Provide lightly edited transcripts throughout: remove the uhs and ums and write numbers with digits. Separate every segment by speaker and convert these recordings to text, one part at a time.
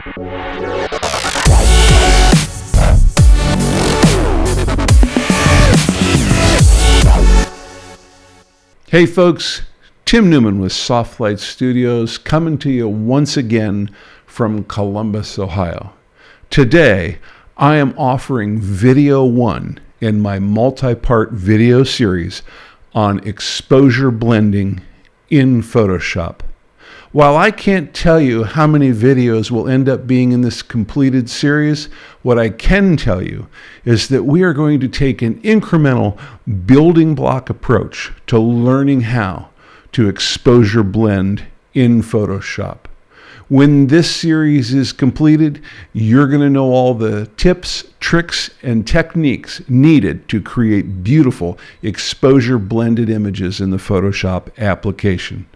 Speaker 1: Hey folks, Tim Newman with Soft Light Studios coming to you once again from Columbus, Ohio. Today, I am offering video 1 in my multi-part video series on exposure blending in Photoshop. While I can't tell you how many videos will end up being in this completed series, what I can tell you is that we are going to take an incremental building block approach to learning how to exposure blend in Photoshop. When this series is completed, you're going to know all the tips, tricks, and techniques needed to create beautiful exposure blended images in the Photoshop application.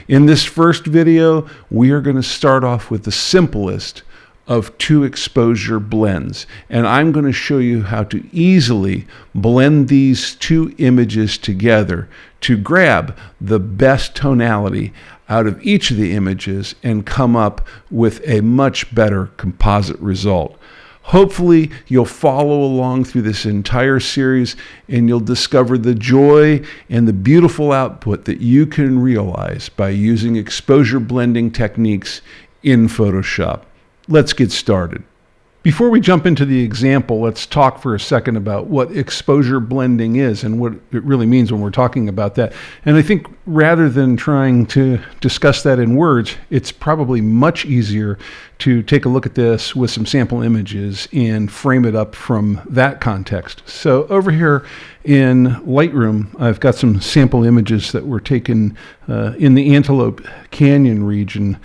Speaker 1: In this first video, we are going to start off with the simplest of 2 exposure blends, and I'm going to show you how to easily blend these 2 images together to grab the best tonality out of each of the images and come up with a much better composite result. Hopefully, you'll follow along through this entire series and you'll discover the joy and the beautiful output that you can realize by using exposure blending techniques in Photoshop. Let's get started. Before we jump into the example, let's talk for a second about what exposure blending is and what it really means when we're talking about that. And I think rather than trying to discuss that in words, it's probably much easier to take a look at this with some sample images and frame it up from that context. So over here in Lightroom, I've got some sample images that were taken in the Antelope Canyon region,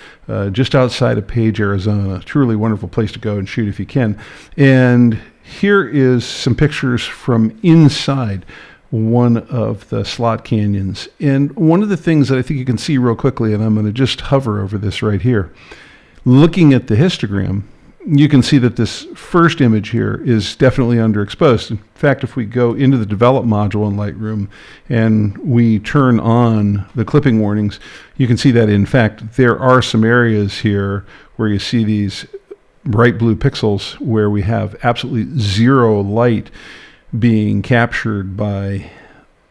Speaker 1: just outside of Page, Arizona. Truly wonderful place to go and shoot if you can. And here is some pictures from inside one of the slot canyons. And one of the things that I think you can see real quickly, and I'm going to just hover over this right here, looking at the histogram, you can see that this first image here is definitely underexposed. In fact, if we go into the develop module in Lightroom and we turn on the clipping warnings, you can see that in fact there are some areas here where you see these bright blue pixels where we have absolutely zero light being captured by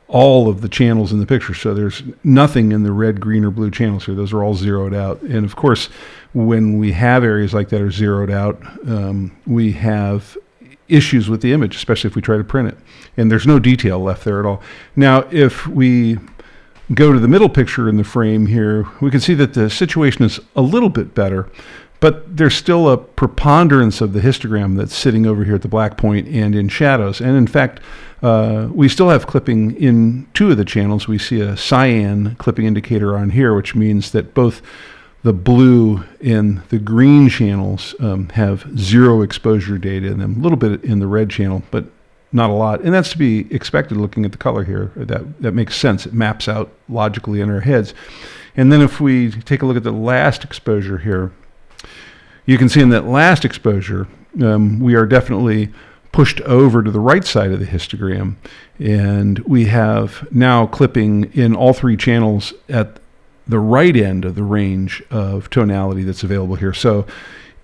Speaker 1: all of the channels in the picture. So there's nothing in the red, green, or blue channels here. Those are all zeroed out. And of course, when we have areas like that are zeroed out, we have issues with the image, especially if we try to print it. And there's no detail left there at all. Now, if we go to the middle picture in the frame here, we can see that the situation is a little bit better, but there's still a preponderance of the histogram that's sitting over here at the black point and in shadows. And in fact, we still have clipping in 2 of the channels. We see a cyan clipping indicator on here, which means that both the blue and the green channels have 0 exposure data in them, a little bit in the red channel, but not a lot. And that's to be expected looking at the color here. That makes sense. It maps out logically in our heads. And then if we take a look at the last exposure here, you can see in that last exposure, we are definitely pushed over to the right side of the histogram. And we have now clipping in all 3 channels at the right end of the range of tonality that's available here. So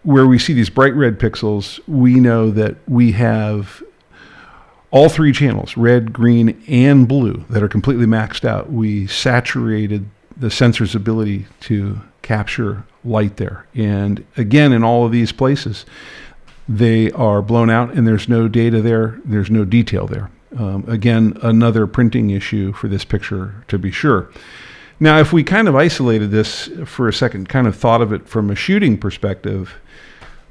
Speaker 1: where we see these bright red pixels, we know that we have all 3 channels, red, green, and blue, that are completely maxed out. We saturated the sensor's ability to capture light there. And again, in all of these places, they are blown out and there's no data there, there's no detail there. Again, another printing issue for this picture, to be sure. Now, if we kind of isolated this for a second, kind of thought of it from a shooting perspective,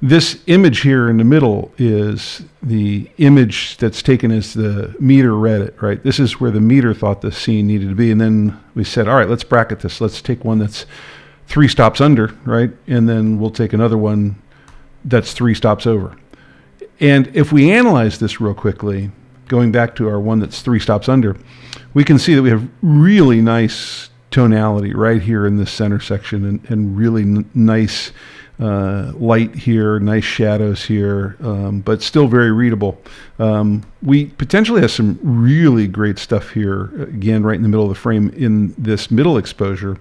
Speaker 1: this image here in the middle is the image that's taken as the meter read it, right? This is where the meter thought the scene needed to be. And then we said, all right, let's bracket this. Let's take one that's 3 stops under, right? And then we'll take another one that's 3 stops over. And if we analyze this real quickly, going back to our one that's 3 stops under, we can see that we have really nice tonality right here in this center section and really nice light here, nice shadows here, but still very readable. We potentially have some really great stuff here, again, right in the middle of the frame in this middle exposure.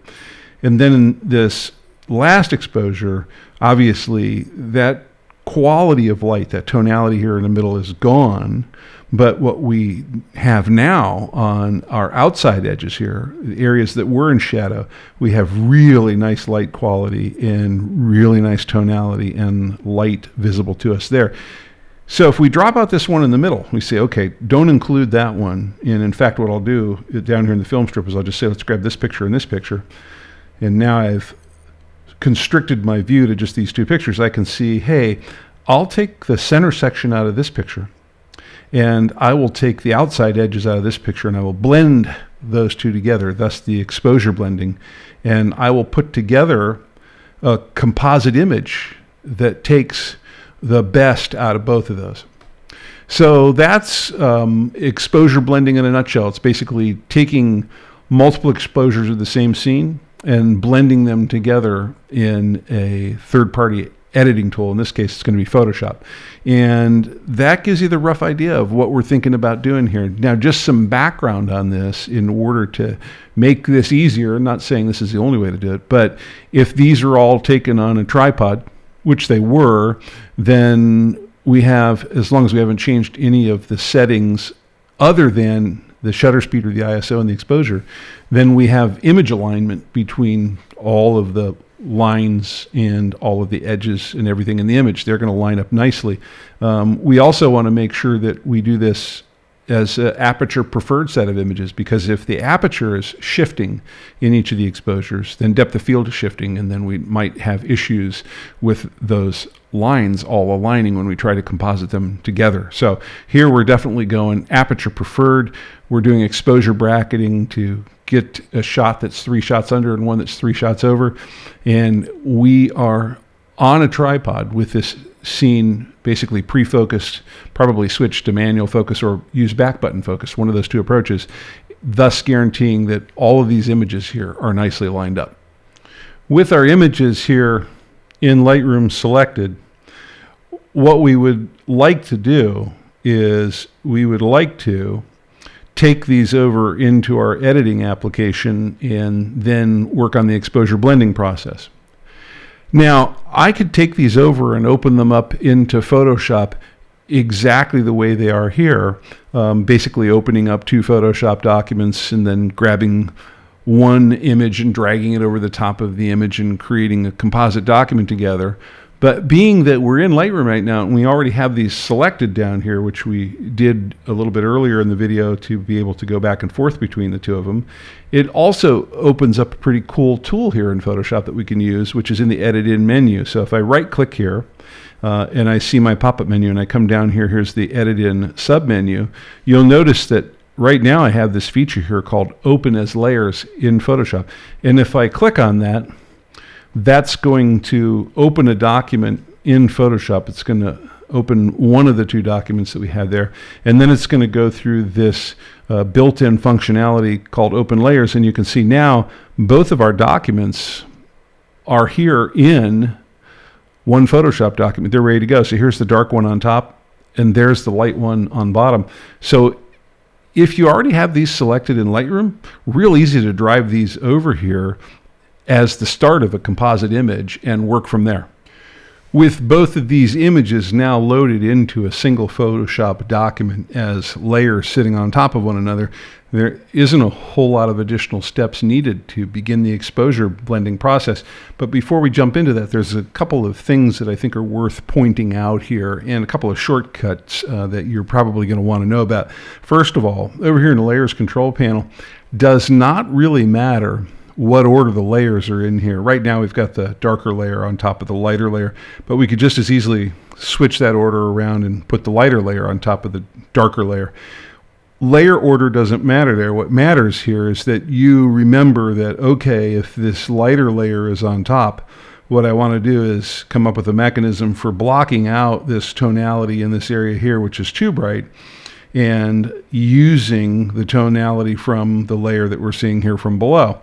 Speaker 1: And then in this last exposure, obviously that quality of light, that tonality here in the middle is gone. But what we have now on our outside edges here, the areas that were in shadow, we have really nice light quality and really nice tonality and light visible to us there. So if we drop out this one in the middle, we say, okay, don't include that one. And in fact, what I'll do down here in the film strip is I'll just say, let's grab this picture and this picture. And now I've constricted my view to just these two pictures. I can see, hey, I'll take the center section out of this picture, and I will take the outside edges out of this picture, and I will blend those two together, thus the exposure blending. And I will put together a composite image that takes the best out of both of those. So that's exposure blending in a nutshell. It's basically taking multiple exposures of the same scene and blending them together in a third-party editing tool. In this case, it's going to be Photoshop. And that gives you the rough idea of what we're thinking about doing here. Now, just some background on this in order to make this easier. I'm not saying this is the only way to do it, but if these are all taken on a tripod, which they were, then we have, as long as we haven't changed any of the settings other than the shutter speed or the ISO and the exposure, then we have image alignment between all of the lines and all of the edges and everything in the image. They're going to line up nicely. We also want to make sure that we do this as an aperture preferred set of images, because if the aperture is shifting in each of the exposures, then depth of field is shifting, and then we might have issues with those lines all aligning when we try to composite them together. So here we're definitely going aperture preferred. We're doing exposure bracketing to get a shot that's 3 shots under and one that's 3 shots over. And we are on a tripod with this scene basically pre-focused, probably switch to manual focus or use back button focus, one of those two approaches, thus guaranteeing that all of these images here are nicely lined up. With our images here in Lightroom selected, what we would like to do is we would like to take these over into our editing application and then work on the exposure blending process. Now, I could take these over and open them up into Photoshop exactly the way they are here, basically opening up 2 Photoshop documents and then grabbing one image and dragging it over the top of the image and creating a composite document together. But being that we're in Lightroom right now and we already have these selected down here, which we did a little bit earlier in the video to be able to go back and forth between the two of them, it also opens up a pretty cool tool here in Photoshop that we can use, which is in the Edit In menu. So if I right click here and I see my pop-up menu and I come down here, here's the Edit In sub-menu, you'll notice that right now I have this feature here called Open as Layers in Photoshop. And if I click on that, that's going to open a document in Photoshop. It's going to open one of the 2 documents that we had there, and then it's going to go through this built-in functionality called Open Layers, and you can see now both of our documents are here in one Photoshop document. They're ready to go. So here's the dark one on top, and there's the light one on bottom. So if you already have these selected in Lightroom, real easy to drive these over here as the start of a composite image and work from there. With both of these images now loaded into a single Photoshop document as layers sitting on top of one another, there isn't a whole lot of additional steps needed to begin the exposure blending process. But before we jump into that, there's a couple of things that I think are worth pointing out here and a couple of shortcuts that you're probably going to want to know about. First of all, over here in the Layers Control panel, does not really matter what order the layers are in here. Right now we've got the darker layer on top of the lighter layer, but we could just as easily switch that order around and put the lighter layer on top of the darker layer. Layer order doesn't matter there. What matters here is that you remember that, okay, if this lighter layer is on top, what I want to do is come up with a mechanism for blocking out this tonality in this area here, which is too bright, and using the tonality from the layer that we're seeing here from below.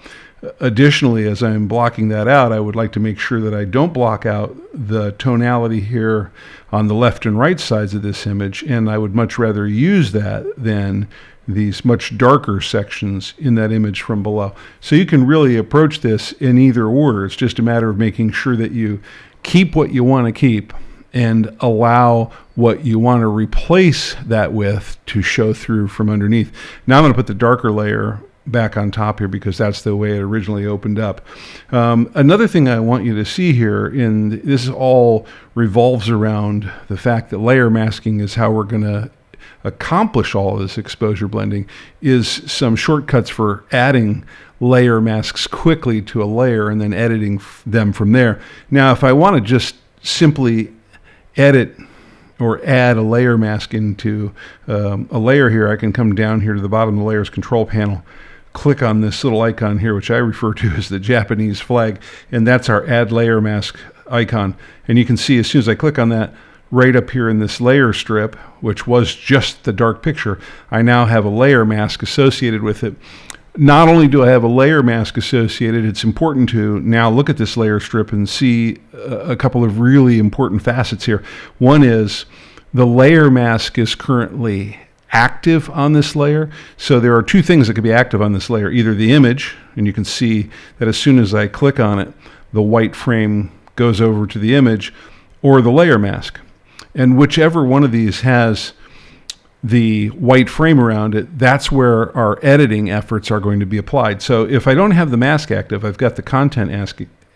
Speaker 1: Additionally, as I'm blocking that out, I would like to make sure that I don't block out the tonality here on the left and right sides of this image, and I would much rather use that than these much darker sections in that image from below. So you can really approach this in either order. It's just a matter of making sure that you keep what you want to keep and allow what you want to replace that with to show through from underneath. Now I'm going to put the darker layer back on top here because that's the way it originally opened up. Another thing I want you to see here, and this all revolves around the fact that layer masking is how we're going to accomplish all of this exposure blending, is some shortcuts for adding layer masks quickly to a layer and then editing them from there. Now, if I want to just simply edit or add a layer mask into a layer here, I can come down here to the bottom of the layers control panel, click on this little icon here, which I refer to as the Japanese flag, and that's our add layer mask icon. And you can see as soon as I click on that, right up here in this layer strip, which was just the dark picture, I now have a layer mask associated with it. Not only do I have a layer mask associated, it's important to now look at this layer strip and see a couple of really important facets here. One is the layer mask is currently active on this layer. So there are two things that could be active on this layer, either the image, and you can see that as soon as I click on it, the white frame goes over to the image, or the layer mask. And whichever one of these has the white frame around it, that's where our editing efforts are going to be applied. So if I don't have the mask active, I've got the content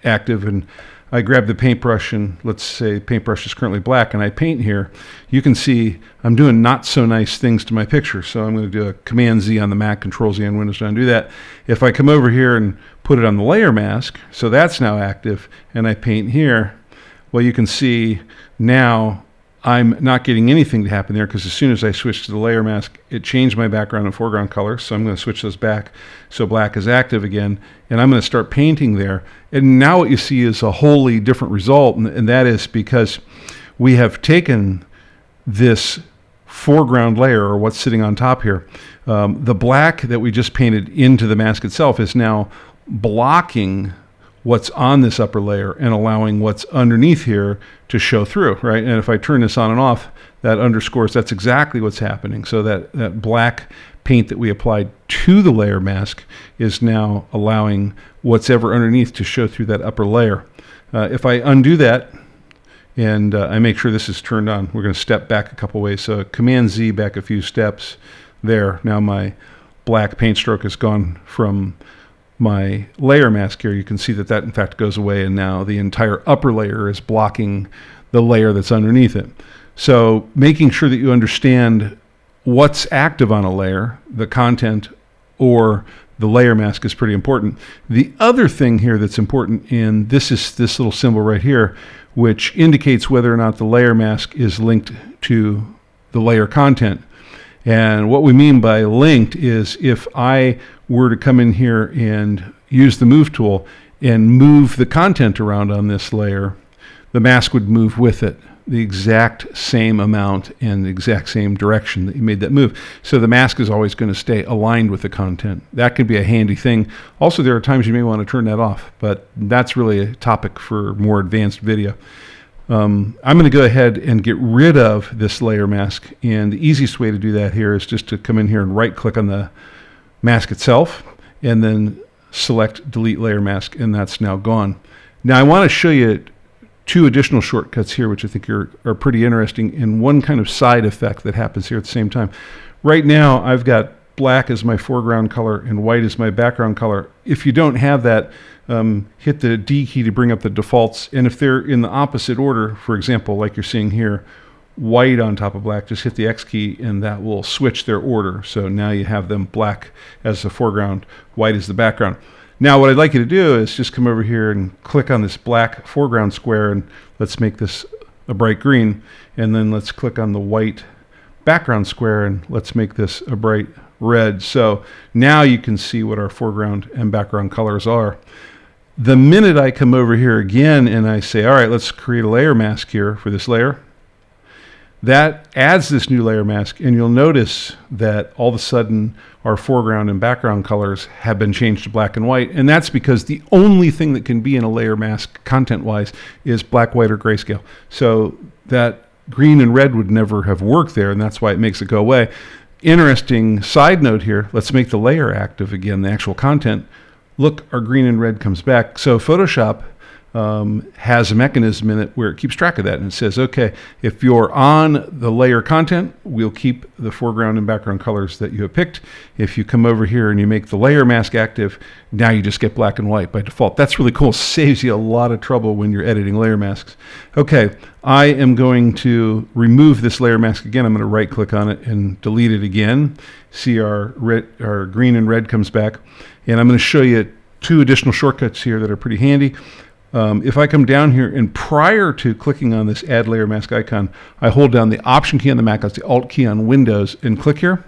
Speaker 1: active, and I grab the paintbrush, and let's say paintbrush is currently black, and I paint here, you can see I'm doing not so nice things to my picture. So I'm going to do a Command Z on the Mac, Control Z on Windows to undo that. If I come over here and put it on the layer mask, so that's now active, and I paint here, well, you can see now I'm not getting anything to happen there, because as soon as I switch to the layer mask, it changed my background and foreground color. So I'm going to switch those back so black is active again, and I'm going to start painting there. And now what you see is a wholly different result, and that is because we have taken this foreground layer, or what's sitting on top here. The black that we just painted into the mask itself is now blocking what's on this upper layer and allowing what's underneath here to show through, right? And if I turn this on and off, that underscores that's exactly what's happening. So that black paint that we applied to the layer mask is now allowing what's ever underneath to show through that upper layer. If I undo that and I make sure this is turned on, we're going to step back a couple ways. So Command Z back a few steps there. Now my black paint stroke has gone from my layer mask here. You can see that in fact goes away, and now the entire upper layer is blocking the layer that's underneath it. So making sure that you understand what's active on a layer, the content or the layer mask, is pretty important. The other thing here that's important, and this is this little symbol right here, which indicates whether or not the layer mask is linked to the layer content. And what we mean by linked is if I were to come in here and use the move tool and move the content around on this layer, the mask would move with it the exact same amount and the exact same direction that you made that move. So the mask is always going to stay aligned with the content. That could be a handy thing. Also, there are times you may want to turn that off, but that's really a topic for more advanced video. I'm going to go ahead and get rid of this layer mask, and the easiest way to do that here is just to come in here and right click on the mask itself and then select delete layer mask, and that's now gone. Now I want to show you two additional shortcuts here which I think are pretty interesting, and one kind of side effect that happens here at the same time. Right now I've got black as my foreground color and white as my background color. If you don't have that, hit the D key to bring up the defaults, and if they're in the opposite order, for example, like you're seeing here, white on top of black, just hit the X key and that will switch their order. So now you have them black as the foreground, white as the background. Now what I'd like you to do is just come over here and click on this black foreground square, and let's make this a bright green, and then let's click on the white background square and let's make this a bright red. So now you can see what our foreground and background colors are. The minute I come over here again and I say, all right, let's create a layer mask here for this layer, that adds this new layer mask, and you'll notice that all of a sudden our foreground and background colors have been changed to black and white, and that's because the only thing that can be in a layer mask content-wise is black, white, or grayscale. So that green and red would never have worked there, and that's why it makes it go away. Interesting side note here, let's make the layer active again, the actual content. Look, our green and red comes back. So Photoshop has a mechanism in it where it keeps track of that. And it says, okay, if you're on the layer content, we'll keep the foreground and background colors that you have picked. If you come over here and you make the layer mask active, now you just get black and white by default. That's really cool. Saves you a lot of trouble when you're editing layer masks. Okay, I am going to remove this layer mask again. I'm going to right click on it and delete it again. See our green and red comes back. And I'm going to show you 2 additional shortcuts here that are pretty handy. If I come down here and prior to clicking on this add layer mask icon, I hold down the option key on the Mac, that's the alt key on Windows, and click here,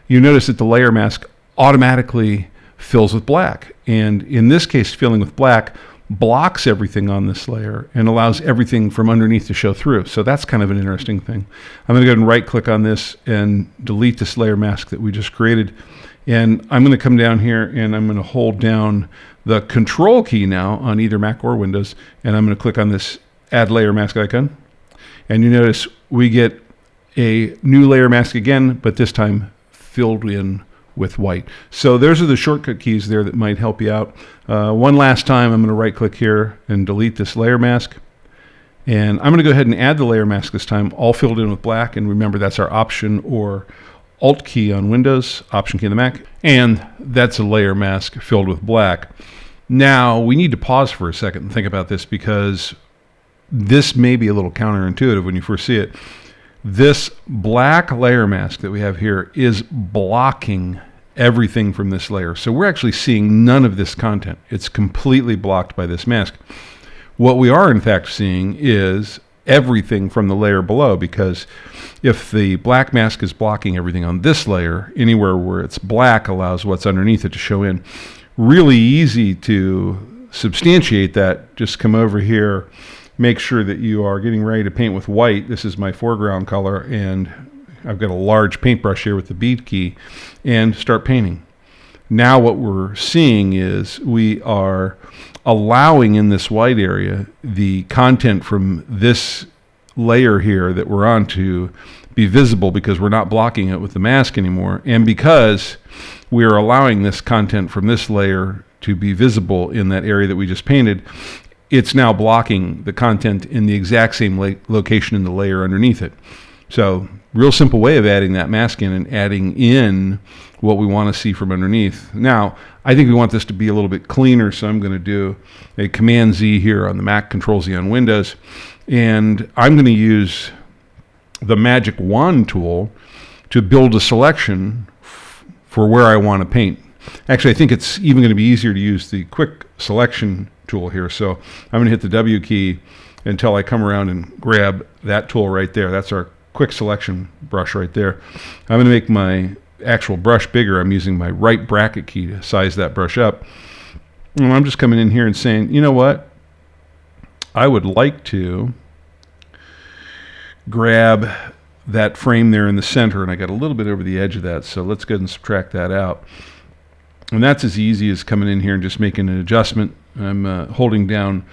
Speaker 1: you notice that the layer mask automatically fills with black. And in this case, filling with black blocks everything on this layer and allows everything from underneath to show through. So that's kind of an interesting thing. I'm going to go ahead and right click on this and delete this layer mask that we just created. And I'm going to come down here and I'm going to hold down the control key now on either Mac or Windows. And I'm going to click on this add layer mask icon. And you notice we get a new layer mask again, but this time filled in with white. So those are the shortcut keys there that might help you out. One last time, I'm going to right click here and delete this layer mask. And I'm going to go ahead and add the layer mask this time, all filled in with black. And remember, that's our option or alt key on Windows, option key on the Mac. And that's a layer mask filled with black. Now, we need to pause for a second and think about this because this may be a little counterintuitive when you first see it. This black layer mask that we have here is blocking everything from this layer. So we're actually seeing none of this content. It's completely blocked by this mask. What we are in fact seeing is everything from the layer below, because if the black mask is blocking everything on this layer, anywhere where it's black allows what's underneath it to show in. Really easy to substantiate that. Just come over here, make sure that you are getting ready to paint with white. This is my foreground color, and I've got a large paintbrush here with the bead key, and start painting. Now what we're seeing is we are allowing in this white area the content from this layer here that we're on to be visible, because we're not blocking it with the mask anymore, and because we're allowing this content from this layer to be visible in that area that we just painted. It's now blocking the content in the exact same location in the layer underneath it. So real simple way of adding that mask in and adding in what we want to see from underneath. Now, I think we want this to be a little bit cleaner, so I'm going to do a Command Z here on the Mac, Control Z on Windows, and I'm going to use the Magic Wand tool to build a selection for where I want to paint. Actually, I think it's even going to be easier to use the Quick Selection tool here. So I'm going to hit the W key until I come around and grab that tool right there. That's our Quick Selection brush right there. I'm going to make my actual brush bigger. I'm using my right bracket key to size that brush up. And I'm just coming in here and saying, you know what? I would like to grab that frame there in the center, and I got a little bit over the edge of that, so let's go ahead and subtract that out. And that's as easy as coming in here and just making an adjustment. I'm holding down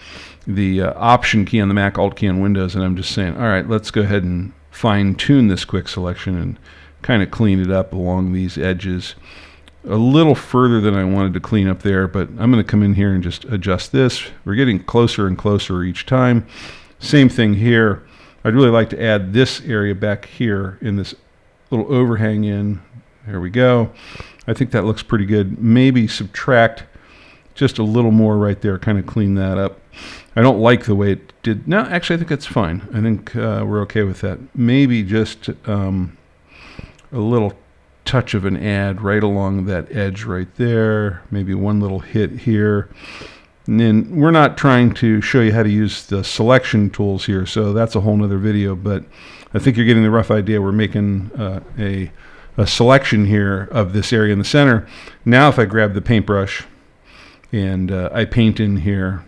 Speaker 1: the option key on the Mac, alt key on Windows, and I'm just saying, all right, let's go ahead and fine-tune this quick selection and kind of clean it up along these edges a little further than I wanted to clean up there, but I'm going to come in here and just adjust this. We're getting closer and closer each time. Same thing here. I'd really like to add this area back here in this little overhang in. There we go. I think that looks pretty good. Maybe subtract just a little more right there, kind of clean that up. I don't like the way it did. No, actually, I think that's fine. I think we're okay with that. Maybe just a little touch of an add right along that edge right there. Maybe one little hit here. And then we're not trying to show you how to use the selection tools here, so that's a whole nother video, but I think you're getting the rough idea. We're making a selection here of this area in the center. Now if I grab the paintbrush and I paint in here,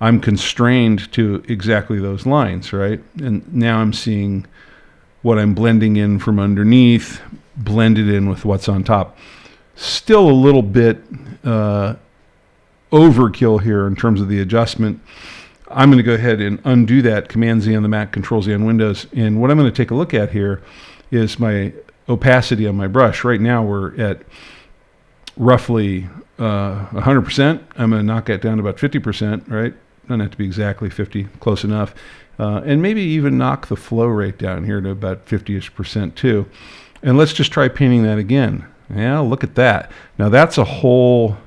Speaker 1: I'm constrained to exactly those lines, right? And now I'm seeing what I'm blending in from underneath, blended in with what's on top. Still a little bit overkill here in terms of the adjustment. I'm going to go ahead and undo that, Command Z on the Mac, Control Z on Windows. And what I'm going to take a look at here is my opacity on my brush. Right now we're at roughly 100%. I'm going to knock that down to about 50%, right? Doesn't have to be exactly 50, close enough. And maybe even knock the flow rate down here to about 50-ish% too. And let's just try painting that again. Yeah, look at that. Now that's a whole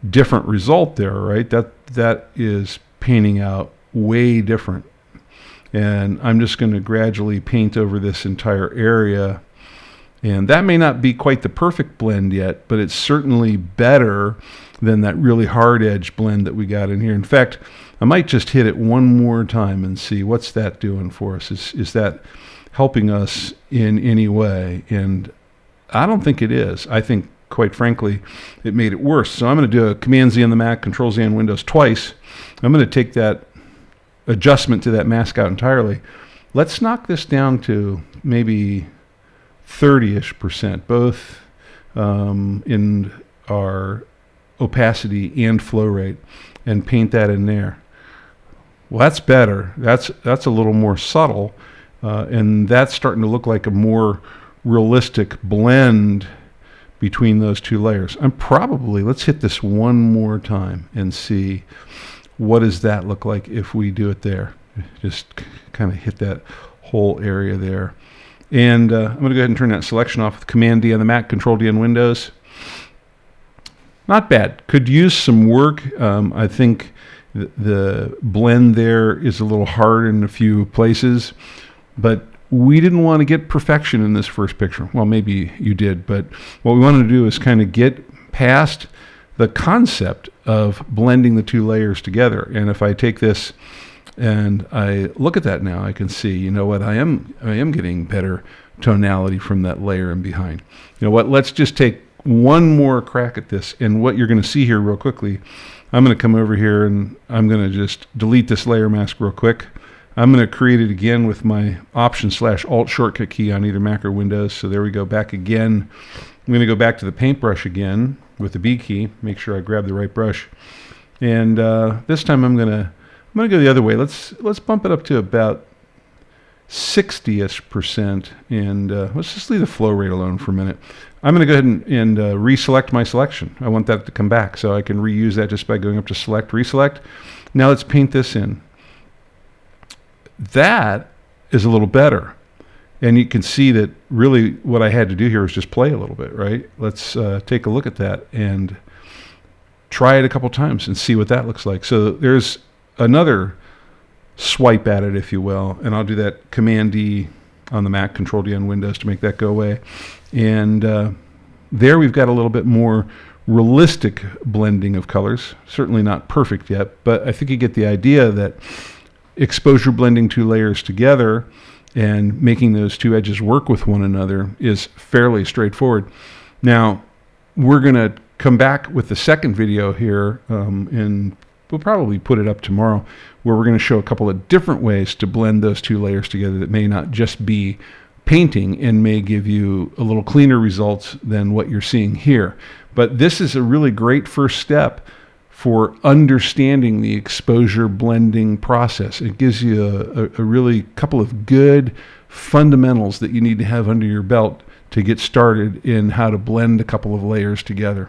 Speaker 1: different result there, right? That is painting out way different. And I'm just going to gradually paint over this entire area. And that may not be quite the perfect blend yet, but it's certainly better than that really hard edge blend that we got in here. In fact, I might just hit it one more time and see what's that doing for us. Is that helping us in any way? And I don't think it is. I think, quite frankly, it made it worse. So I'm going to do a Command-Z on the Mac, Control-Z on Windows twice. I'm going to take that adjustment to that mask out entirely. Let's knock this down to maybe 30-ish%, both in our opacity and flow rate, and paint that in there. Well, that's better. That's a little more subtle, and that's starting to look like a more realistic blend between those two layers. Let's hit this one more time and see what does that look like if we do it there. Just kind of hit that whole area there. And I'm going to go ahead and turn that selection off with Command-D on the Mac, Control-D on Windows. Not bad. Could use some work. I think the blend there is a little hard in a few places, but we didn't want to get perfection in this first picture. Well, maybe you did, but what we wanted to do is kind of get past the concept of blending the two layers together. And if I take this and I look at that now, I can see, you know what, I am getting better tonality from that layer in behind. You know what, let's just take one more crack at this. And what you're going to see here real quickly, I'm going to come over here and I'm going to just delete this layer mask real quick. I'm going to create it again with my Option/Alt shortcut key on either Mac or Windows. So there we go, back again. I'm going to go back to the paintbrush again with the B key, make sure I grab the right brush. And this time I'm going to go the other way. Let's bump it up to about 60-ish%, and let's just leave the flow rate alone for a minute. I'm going to go ahead and reselect my selection. I want that to come back, so I can reuse that just by going up to Select, Reselect. Now let's paint this in. That is a little better. And you can see that really what I had to do here was just play a little bit, right? Let's take a look at that and try it a couple times and see what that looks like. So there's another swipe at it, if you will, and I'll do that Command-D on the Mac, Control-D on Windows to make that go away. And there we've got a little bit more realistic blending of colors. Certainly not perfect yet, but I think you get the idea that exposure blending two layers together and making those two edges work with one another is fairly straightforward. Now, we're going to come back with the second video here, and we'll probably put it up tomorrow, where we're going to show a couple of different ways to blend those two layers together that may not just be painting and may give you a little cleaner results than what you're seeing here. But this is a really great first step for understanding the exposure blending process. It gives you a really couple of good fundamentals that you need to have under your belt to get started in how to blend a couple of layers together.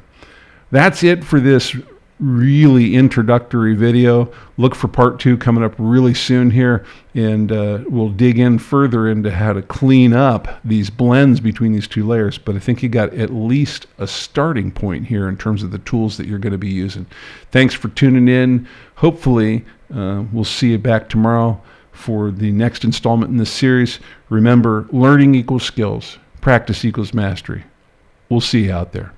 Speaker 1: That's it for this really introductory video. Look for part 2 coming up really soon here, and we'll dig in further into how to clean up these blends between these two layers. But I think you got at least a starting point here in terms of the tools that you're going to be using. Thanks for tuning in. Hopefully we'll see you back tomorrow for the next installment in this series. Remember, learning equals skills, practice equals mastery. We'll see you out there.